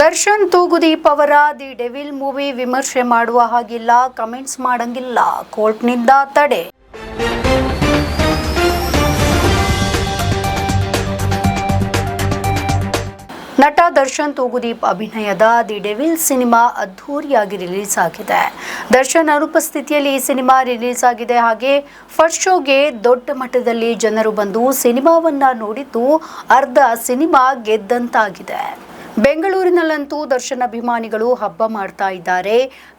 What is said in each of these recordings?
ದರ್ಶನ್ ತೂಗುದೀಪ್ ಅವರ the devil movie ವಿಮರ್ಶೆ ಮಾಡುವ ಹಾಗಿಲ್ಲ, ಕಮೆಂಟ್ಸ್ ಮಾಡಂಗಿಲ್ಲ, ಕೋರ್ಟ್ನಿಂದ ತಡೆ. ನಟ ದರ್ಶನ್ ತೂಗುದೀಪ್ ಅಭಿನಯದ ದಿ ಡೆವಿಲ್ ಸಿನಿಮಾ ಅದ್ಧೂರಿಯಾಗಿ ರಿಲೀಸ್ ಆಗಿದೆ. ದರ್ಶನ್ ಅನುಪಸ್ಥಿತಿಯಲ್ಲಿ ಈ ಸಿನಿಮಾ ರಿಲೀಸ್ ಆಗಿದೆ. ಹಾಗೆ ಫಸ್ಟ್ ಶೋಗೆ ದೊಡ್ಡ ಮಟ್ಟದಲ್ಲಿ ಜನರು ಬಂದು ಸಿನಿಮಾವನ್ನ ನೋಡಿದ್ದು ಅರ್ಧ ಸಿನಿಮಾ ಗೆದ್ದಂತಾಗಿದೆ. ಬೆಂಗಳೂರಿನಲ್ಲಂತೂ ದರ್ಶನ್ ಅಭಿಮಾನಿಗಳು ಹಬ್ಬ ಮಾಡ್ತಾ ಇದ್ದಾರೆ.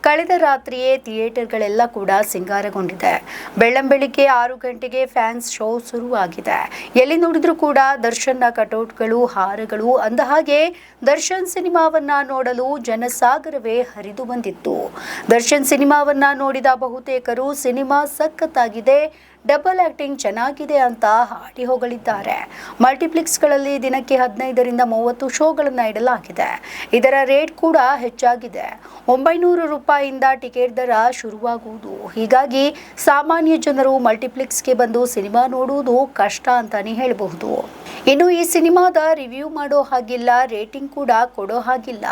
ಕಳೆದ ರಾತ್ರಿಯೇ ಥಿಯೇಟರ್ಗಳೆಲ್ಲ ಕೂಡ ಸಿಂಗಾರಗೊಂಡಿದೆ. ಬೆಳ್ಳಂಬೆಳಿಗ್ಗೆ 6 ಗಂಟೆಗೆ ಫ್ಯಾನ್ಸ್ ಶೋ ಶುರುವಾಗಿದೆ. ಎಲ್ಲಿ ನೋಡಿದ್ರೂ ಕೂಡ ದರ್ಶನ್ನ ಕಟೌಟ್ಗಳು, ಹಾರಗಳು. ಅಂದಹಾಗೆ ದರ್ಶನ್ ಸಿನಿಮಾವನ್ನ ನೋಡಲು ಜನಸಾಗರವೇ ಹರಿದು ಬಂದಿತ್ತು. ದರ್ಶನ್ ಸಿನಿಮಾವನ್ನ ನೋಡಿದ ಬಹುತೇಕರು ಸಿನಿಮಾ ಸಖತ್ತಾಗಿದೆ, ಡಬಲ್ ಆಕ್ಟಿಂಗ್ ಚೆನ್ನಾಗಿದೆ ಅಂತ ಹಾಡಿ ಹೊಗಳಿದ್ದಾರೆ. ಮಲ್ಟಿಪ್ಲೆಕ್ಸ್ಗಳಲ್ಲಿ ದಿನಕ್ಕೆ 15ರಿಂದ 30 ಶೋಗಳನ್ನು ಇಡಲಾಗಿದೆ. ಇದರ ರೇಟ್ ಕೂಡ ಹೆಚ್ಚಾಗಿದೆ. 900 ರೂಪಾಯಿಯಿಂದ ಟಿಕೆಟ್ ದರ ಶುರುವಾಗುವುದು. ಹೀಗಾಗಿ ಸಾಮಾನ್ಯ ಜನರು ಮಲ್ಟಿಪ್ಲೆಕ್ಸ್ಗೆ ಬಂದು ಸಿನಿಮಾ ನೋಡುವುದು ಕಷ್ಟ ಅಂತಾನೆ ಹೇಳಬಹುದು. ಇನ್ನು ಈ ಸಿನಿಮಾದ ರಿವ್ಯೂ ಮಾಡೋ ಹಾಗಿಲ್ಲ, ರೇಟಿಂಗ್ ಕೂಡ ಕೊಡೋ ಹಾಗಿಲ್ಲ.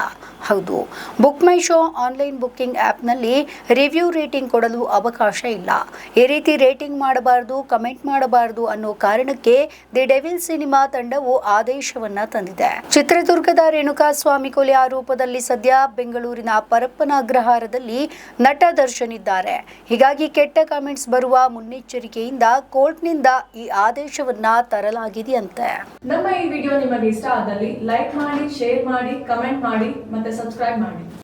ಹೌದು, ಬುಕ್ ಮೈ ಶೋ ಆನ್ಲೈನ್ ಬುಕ್ಕಿಂಗ್ ಆ್ಯಪ್ನಲ್ಲಿ ರಿವ್ಯೂ ರೇಟಿಂಗ್ ಕೊಡಲು ಅವಕಾಶ ಇಲ್ಲ. ಈ ರೀತಿ ರೇಟಿಂಗ್ ಮಾಡಬಾರದು, ಕಮೆಂಟ್ ಮಾಡಬಾರದು ಅನ್ನೋ ಕಾರಣಕ್ಕೆ ದಿ ಡೆವಿಲ್ ಸಿನಿಮಾ ತಂಡವು ಆದೇಶವನ್ನ ತಂದಿದೆ. ಚಿತ್ರದುರ್ಗದ ರೇಣುಕಾಸ್ವಾಮಿ ಕೊಲೆ ಆರೋಪದಲ್ಲಿ ಸದ್ಯ ಬೆಂಗಳೂರಿನ ಪರಪ್ಪನ ಅಗ್ರಹಾರದಲ್ಲಿ ನಟ ದರ್ಶನ್ ಇದ್ದಾರೆ. ಹೀಗಾಗಿ ಕೆಟ್ಟ ಕಮೆಂಟ್ಸ್ ಬರುವ ಮುನ್ನೆಚ್ಚರಿಕೆಯಿಂದ ಕೋರ್ಟ್ನಿಂದ ಈ ಆದೇಶವನ್ನ ತರಲಾಗಿದೆಯಂತೆ. ನಮ್ಮ ಈ ವಿಡಿಯೋ ನಿಮಗೆ ಇಷ್ಟ ಆದಲ್ಲಿ ಲೈಕ್ ಮಾಡಿ, ಶೇರ್ ಮಾಡಿ, ಕಮೆಂಟ್ ಮಾಡಿ ಮತ್ತೆ ಸಬ್ಸ್ಕ್ರೈಬ್ ಮಾಡಿ.